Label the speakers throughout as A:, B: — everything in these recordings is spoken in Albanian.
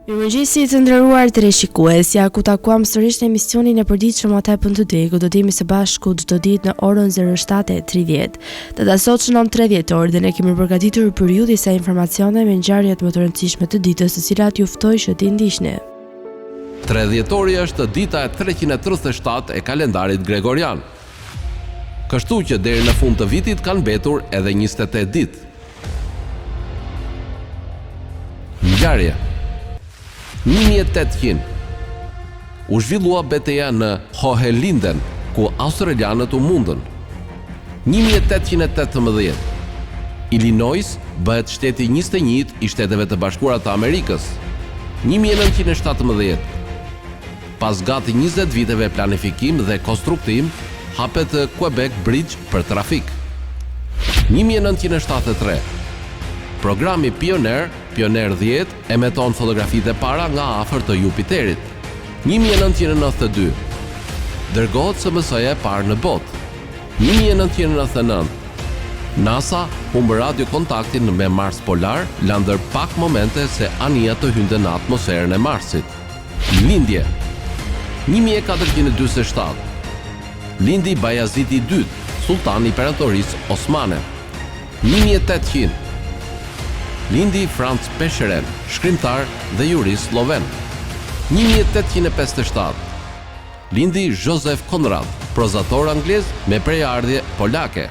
A: Mirëmëngjesi të nderuar teleshikues, ja ku takuam sërish në emisionin e përditshëm What Happened Today, ku do të jemi së bashku çdo ditë në orën 07:30. Data sot shënon 3 dhjetor dhe ne kemi përgatitur për ju disa informacione me ngjarjet më të rëndësishme të ditës, të cilat ju ftoj që t'i ndiqni.
B: 3 dhjetori është dita e 337 e kalendarit gregorian. Kështu që deri në fund të vitit kanë mbetur edhe 28 ditë. Ngjarje. 1800 u zhvillua betejë në Hohenlinden, ku australianët u mundën. 1818 Illinois bëhet shteti 21 i Shteteve të Bashkuara të Amerikës. 1917 pas gati 20 viteve planifikim dhe konstruktim, hapet Quebec Bridge për trafik. 1973 programi Pioneer 10 emeton fotografitë e para nga afër të Jupiterit. 1992 dërgohet SMS-ja e parë në botë. 1999 NASA humbë radiokontaktin me Mars Polar, la ndër pak momente se anija të hynte në atmosferën e Marsit. Lindje. 1447 lindi Bayazidi II, sultani i imperatorisë osmane. 1800 lindi Franz Pesceren, shkrimtar dhe jurist sloven. 1857 lindi Joseph Conrad, prozator anglez me prejardhje polake.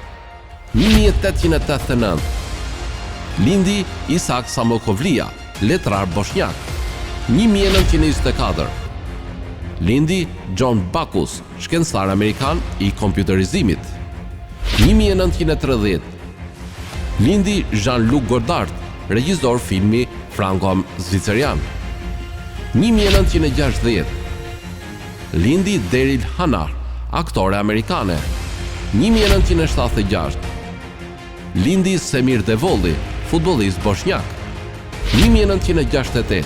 B: 1889 lindi Isak Samokovlia, letrar bosnjak. 1924 lindi John Backus, shkencëtar amerikan i kompjuterizimit. 1930 lindi Jean-Luc Godard, regjisor filmi franko-zvicerian. 1960 lindi Daryl Hannah, aktore amerikane. 1976 lindi Semir Devolli, futbollist bosnjak. 1968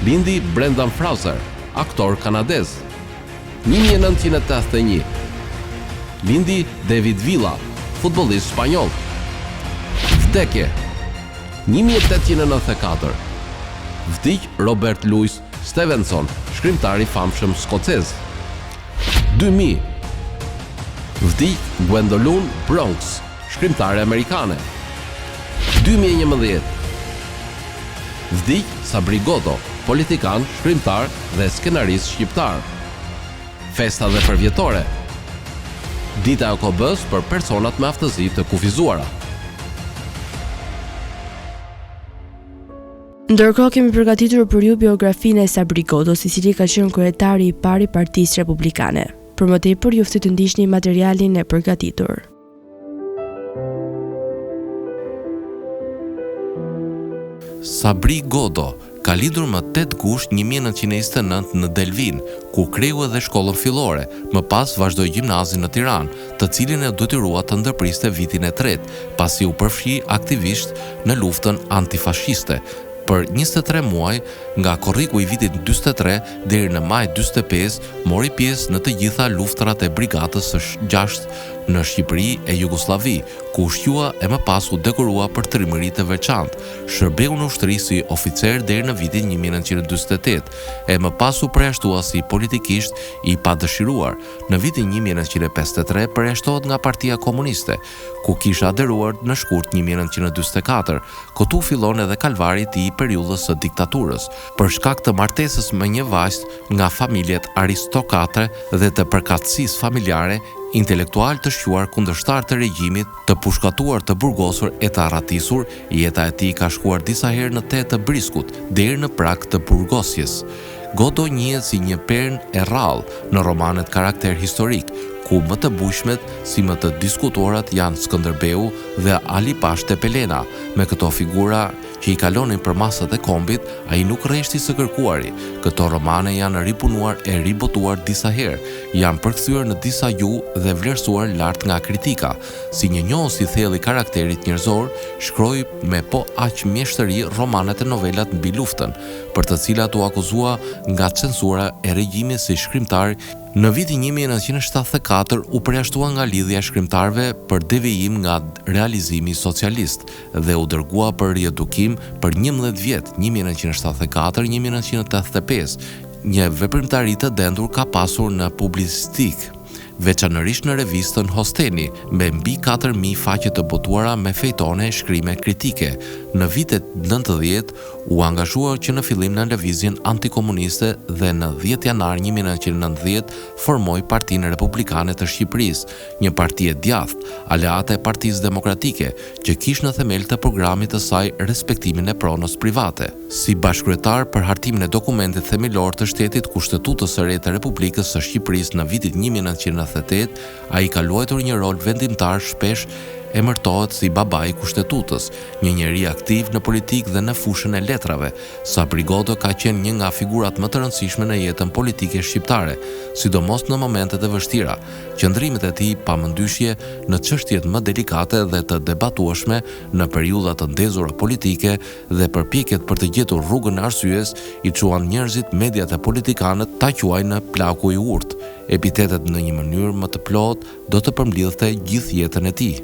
B: lindi Brendan Fraser, aktor kanadez. 1981 lindi David Villa, futbollist spanjoll. Vdekje. 1894 vdiq Robert Louis Stevenson, shkrimtar i famshëm skocez. 2000 vdiq Gwendolyn Bronx, shkrimtare amerikane. 2011 vdiq Sabri Godo, politikan, shkrimtar dhe skenarist shqiptar. Festa dhe përvjetore. Dita e OKB-s për personat me aftësi të kufizuara.
A: Ndërkohë kemi përgatitur për ju biografinë e Sabri Godos, i cili ka qenë kryetari i parë i Partisë Republikane. Për më tepër ju ftoj të ndiqni materialin e përgatitur.
C: Sabri Godo ka lidhur më 8 gusht 1929 në Delvin, ku kreu edhe shkollën fillore, më pas vazhdoi gjimnazin në Tiranë, të cilin e detyrua të ndërpriste vitin e 3, pasi u përfshi aktivisht në luftën antifashiste. Për 23 muaj, nga korriku i vitit 43 deri në maj 45, mori pjesë në të gjitha luftrat e brigadës së 6 në Shqipëri e Jugosllavi, ku ushqua e më pas u dekorua për trimëri të veçantë. Shërbeu në ushtri si oficer deri në vitin 1948, e më pas u përjashtua si politikisht i padëshiruar. Në vitin 1953 përjashtohet nga Partia Komuniste, ku kisha aderuar në shkurt 1944. Këtu fillon edhe kalvari i tij i periudhës së diktaturës, për shkak të martesës me një vajzë nga familjet aristokrate dhe të përkatësisë familjare, intelektual të shquar kundërshtar të regjimit, të pushkatuar, të burgosur e të arratisur, jeta e tij ka shkuar disa herë në tet të Briskut, deri në prag të burgosjes. Godo njihet si një pernë e rrallë në romanet karakter historik, ku më të bujshmet si më të diskutuarat janë Skënderbeu dhe Ali Pash Tepelena. Me këto figura që i kalonin për masat e kombit, ai nuk rreshti së kërkuari. Këto romane janë ripunuar e ribotuar disa herë, janë përkthyer në disa gjuhë dhe vlerësuar lart nga kritika. Si një njohës i thellë i karakterit njerëzor, shkroi me po aq mjeshtëri romanet e novelat mbi luftën, për të cilat u akuzua nga censura e regjimit si shkrimtar Në vitin 1974 u përjashtua nga lidhja e shkrimtarëve për devijim nga realizimi socialist dhe u dërgua për riedukim për 11 vjet, 1974-1985. Një veprimtari të dendur ka pasur në publicistik, veçanërisht në revistën Hosteni, me mbi 4.000 faqe të botuara me fejtone e shkrime kritike. Në vitet 90 u angazhua që në fillim në lëvizjen antikomuniste dhe në 10 janar 1990 formoi Partinë Republikane të Shqipërisë, një parti e djathtë, aleate e Partisë Demokratike, që kishte në themel të programit të saj respektimin e pronës private. Si bashkëkryetar për hartimin e dokumentit themelor të shtetit Kushtetutës së re të Republikës së Shqipërisë në vitin 1998, ai ka luajtur një rol vendimtar, shpesh emërtohet si babai i Kushtetutës, një njeri aktiv në politikë dhe në fushën e letrave. Sabri Godo ka qenë një nga figurat më të rëndësishme në jetën politike shqiptare, sidomos në momentet e vështira. Qëndrimet e tij pamëndyshje në çështjet më delikate dhe të debatueshme në periudha të ndezura politike dhe përpjekjet për të gjetur rrugën e arsyes i çuan njerëzit, mediat e politikanët ta quajnë në plaku i urtë. Epitetet në një mënyrë më të plotë do të përmbledhte gjithë jetën e tij.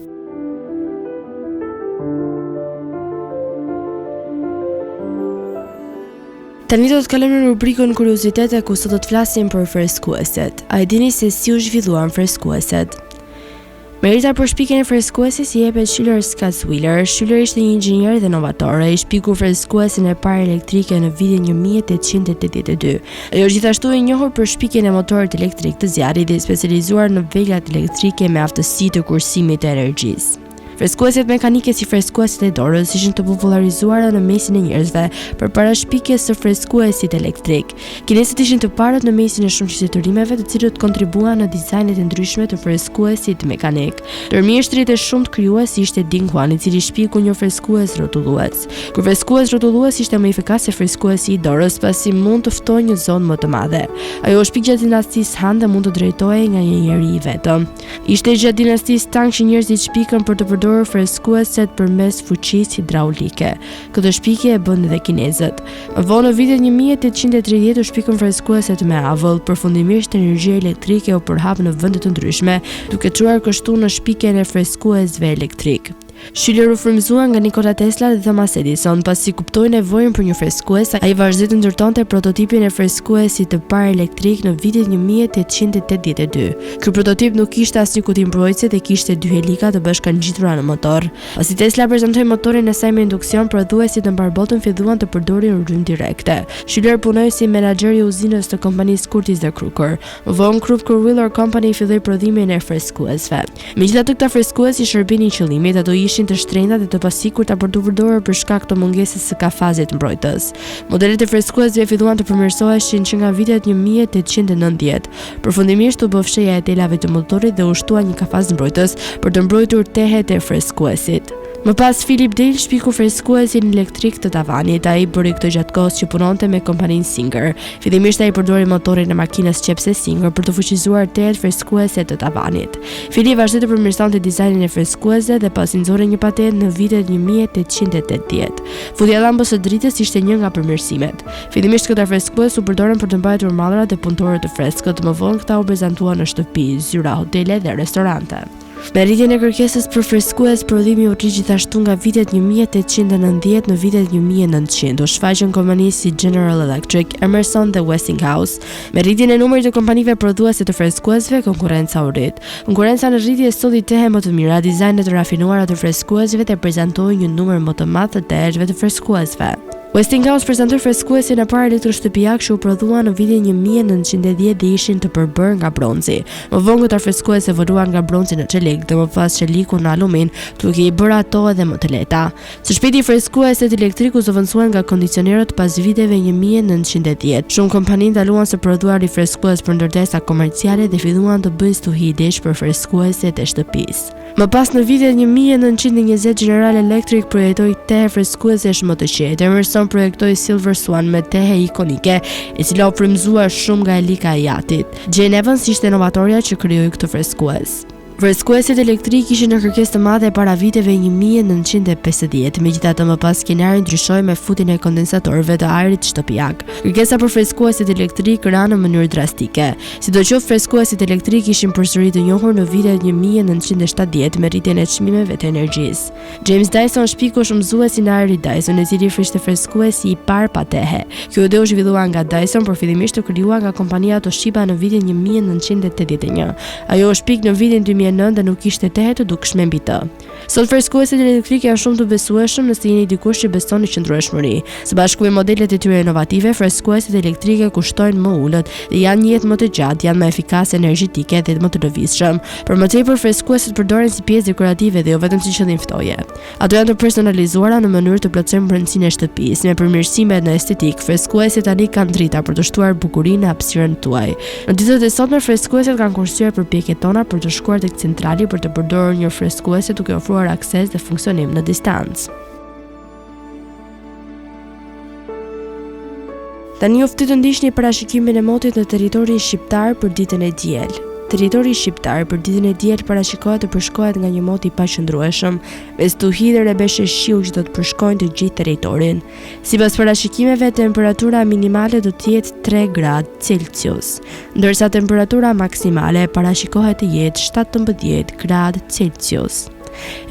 A: Tani do të kalojmë në rubrikën kuriozitete ku sot do të flasim për freskueset. A e dini se si u zhvilluan freskueset? Merita për shpikjen e freskuesit i jepet Schiller Scatzwiller. Schiller ishte një inxhinier dhe novator. Ai shpiku freskuesin e parë elektrike në vitin 1882. Ai është gjithashtu i njohur për shpikjen e motorit elektrik të zjarrit dhe i specializuar në velat elektrike me aftësi të kursimit të energjisë. Freskueset mekanike si freskuesit e dorës ishin të popularizuara në mesin e njerëzve përpara shpikjes së freskuesit elektrik. Kinesët ishin të parët në mesin e shumë qytetërimeve të cilët kontribuan në dizajnet e ndryshme të freskuesit mekanik. Ndër mjeshtrit e shumtë krijues ishte Ding Huan, i cili shpiku një freskues rrotullues. Kur freskues rrotullues ishte më efikas se freskuesi i dorës, pasi mund të ftojë një zonë më të madhe. Ajo shpik gjatë dinastisë Han dhe mund të drejtohej nga një njeri i vetëm. Ishte gjatë dinastisë Tang që njerëzit shpikën për të përdorur freskueset përmes fuqisë hidraulike. Këtë shpikje e bën edhe kinezët. Më vonë në vitet 1830 u shpikën freskueset me avull. Përfundimisht energjia elektrike u përhap në vende të ndryshme, duke çuar kështu në shpikjen e freskuesve elektrik. Schiller u frymëzua nga Nikola Tesla dhe Thomas Edison. Pasi kuptoi nevojën për një freskues, ai vazhdoi të ndërtonte prototipin e freskuesit të parë elektrik në vitin 1882. Ky prototip nuk kishte asnjë kuti mbrojtëse dhe kishte 2 helika të bashkangjitura në motor. Pasi Tesla prezantoi motorin e saj me induksion, prodhuesit në mbar botën filluan të përdorin rrymë direkte. Schiller punoi si menaxher i uzinës të kompanisë Curtis dhe Crooker. Më vonë Crooker Wheeler Company filloi prodhimin e freskuesve. Megjithatë, këta freskues i shërbinin qëllimit, ato ishin të shtrenjta dhe të pasigurta për të përdorur për shkak të mungesës së kafazit mbrojtës. Modelet e freskuesve filluan të përmirësoheshin që nga vitet 1890. Përfundimisht u bë fshehja e telave të motorit dhe u shtua një kafaz mbrojtës për të mbrojtur tehet e freskuesit. Më pas Philip Dale shpiku freskuesin elektrik të tavanit. Ai bëri këtë gjatë kohës që punonte me kompaninë Singer. Fillimisht ai përdori motorin e makinës qepse Singer për të fuqizuar tehet freskuese të tavanit. Philip vazhdoi të përmirësonte dizajnin e freskuesve dhe pasi nxorri një patent në vitet 1880. Futja e llambës së dritës ishte një nga përmirësimet. Fillimisht këta freskues u përdorën për të mbajtur mallrat dhe punëtorët të freskët. Më vonë këta u prezantuan në shtëpi, zyra, hotele dhe restorante. Me rritjen e kërkesës për freskues, prodhimi u rrit gjithashtu nga vitet 1890 në vitet 1900. U shfaqën kompani si General Electric, Emerson dhe Westinghouse. Me rritjen e numrit të kompanive prodhuese të freskuesve, konkurrenca u rrit. Konkurrenca në rritje solli tehe më të mira, dizajne të rafinuara të freskuesve dhe prezantoi një numër më të madh të teheve të freskuesve. Westinghouse prezantoi freskuesin e parë elektroshtëpiak që u prodhua në vitin 1910 dhe ishin të përbërë nga bronzi. Më vonë këta freskues evoluan nga bronzi në çelik dhe më pas çeliku në alumin, duke i bërë ato edhe më të lehta. Së shpejti freskueset elektrik u zëvendësuan nga kondicionerët pas viteve 1910. Shumë kompani ndaluan se prodhuari freskues për ndërtesa komerciale dhe filluan të bëjnë stuhi idesh për freskueset e shtëpisë. Më pas në vitet 1920 General Electric projektoi tehe freskuesesh më të qetë. Emerson projektoi Silver Swan me tehe ikonike, e cila u frymëzua shumë nga elika e jatit. Jane Evans ishte inovatorja që krijoi këtë freskues. Freskuesit elektrik ishin në kërkesë të madhe para viteve 1950, megjithatë më pas skenari ndryshoi me futjen e kondensatorëve të ajrit shtëpiak. Kërkesa për freskuesit elektrik ra në mënyrë drastike. Sidoqoftë freskuesit elektrik ishin përsëri të njohur në vitet 1970 me rritjen e çmimeve të energjisë. James Dyson shpiku shumëzuesi në ajrit Dyson, i cili frishte freskuesi i parë pa tehe. Kjo ide u zhvillua nga Dyson, por fillimisht u krijuar nga kompania Toshiba në vitin 1981. Ajo u shpik në vitin 2009 dhe nuk kishte tehe të dukshme mbi të. Sot freskuesit elektrik janë shumë të besueshëm nëse jeni dikush që beson në qëndrueshmëri. Së bashku me modelet e tyre inovative, freskuesit elektrike kushtojnë më ulët dhe janë një jetë më të gjatë, janë më efikase energjetike dhe më të lëvizshëm. Për më tepër, freskuesit përdoren si pjesë dekorative dhe jo vetëm si qëllim ftoje. Ato janë të personalizuara në mënyrë të plotësojnë brendësinë e shtëpisë. Me përmirësime në estetik, freskuesit tani kanë drita për të shtuar bukurinë në hapësirën tuaj. Në ditët e sotme, freskuesit kanë kursyer përpjekjet tona për të shkuar tek centrali për të përdorur një freskuese duke ofruar akses dhe funksionim në distancë. Tani u ftoj të ndiqni parashikimin e motit në territorin shqiptar për ditën e diel. Territori shqiptar për ditën e diel parashikohet të përshkohet nga një mot i paqëndrueshëm, me stuhi dhe rebeshe shiu që do të përshkojnë të gjithë territorin. Sipas parashikimeve, temperatura minimale do të jetë 3 gradë Celsius, ndërsa temperatura maksimale parashikohet të jetë 17 gradë Celsius.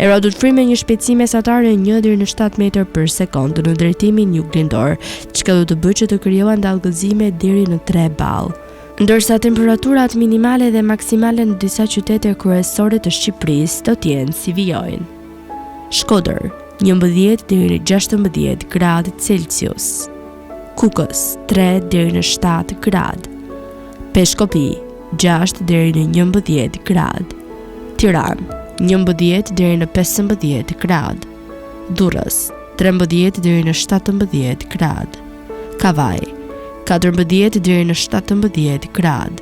A: Era do të frymë me një shpejtësi mesatare 1 deri në 7 metër për sekond në drejtimin juglindor, çka do të bëjë që të krijohen dallgëzime deri në 3 ball. Ndërsa temperaturat minimale dhe maksimale në disa qytete kryesore të Shqipërisë do të jenë si vijojnë. Shkodër, 11 deri në 16 gradë Celsius. Kukës, 3 deri në 7 gradë. Peshkopi, 6 deri në 11 gradë. Tiranë, 11 deri në 15 gradë. Durrës, 13 deri në 17 gradë. Kavaj, 14 deri në 17 gradë.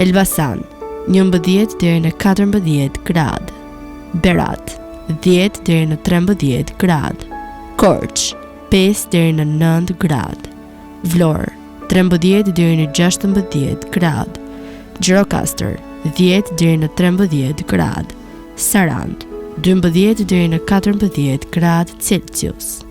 A: Elbasan, 11 deri në 14 gradë. Berat, 10 deri në 13 gradë. Korç, 5 deri në 9 gradë. Vlorë, 13 deri në 16 gradë. Gjirokastër, 10 deri në 13 gradë. Sarand, 12 deri në 14 gradë Celsius.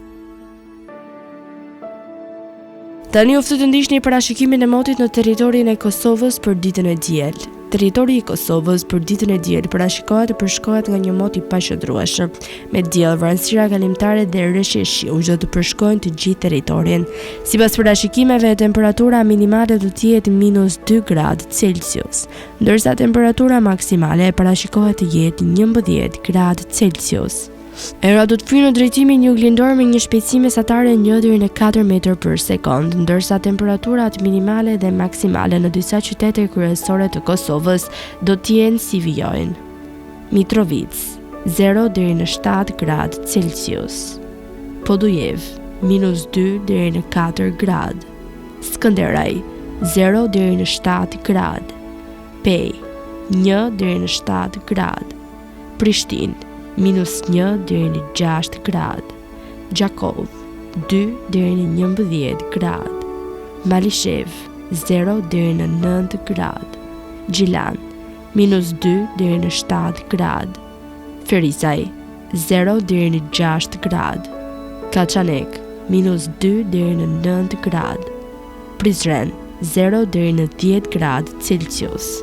A: Tani u ftoj të ndiqni parashikimin e motit në territorin e Kosovës për ditën e diel. Territori i Kosovës për ditën e diel parashikohet të përshkohet nga një mot i paqëndrueshëm, me diell, vranësira kalimtare dhe rreshje shiu që do të përshkojnë të gjithë territorin. Sipas parashikimeve, temperatura minimale do të jetë -2 gradë Celsius, ndërsa temperatura maksimale parashikohet të jetë 11 gradë Celsius. Era do të frymë në drejtimin juglindor me një shpejtësi mesatare 1 deri në 4 metër për sekond, ndërsa temperaturat minimale dhe maksimale në disa qytete kryesore të Kosovës do të jenë si vijojnë. Mitrovic, 0 deri në 7 gradë Celsius. Podujev, -2 deri në 4 gradë. Skënderaj, 0 deri në 7 gradë. Pej, 1 deri në 7 gradë. Prishtinë, -1 deri në 6 gradë. Gjakov, 2 deri në 11 gradë. Malishev, 0 deri në 9 gradë. Gjilan, -2 deri në 7 gradë. Ferizaj, 0 deri në 6 gradë. Kalçanek, -2 deri në 9 gradë. Prizren, 0 deri në 10 gradë Celsius.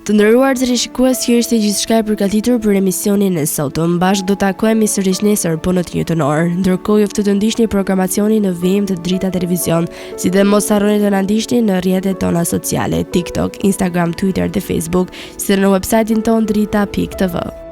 A: Të nderuar televizionistë, kjo ishte gjithçka e përgatitur për emisionin e sotëm. Bashkë do takohemi sërish nesër po në të njëjtën orë. Ndërkohë ju ftoj të ndiqni programacionin në VM të Drita Televizion, si dhe mos harroni të na ndiqni në rrjetet tona sociale, TikTok, Instagram, Twitter dhe Facebook, si dhe në websajtin ton drita.tv.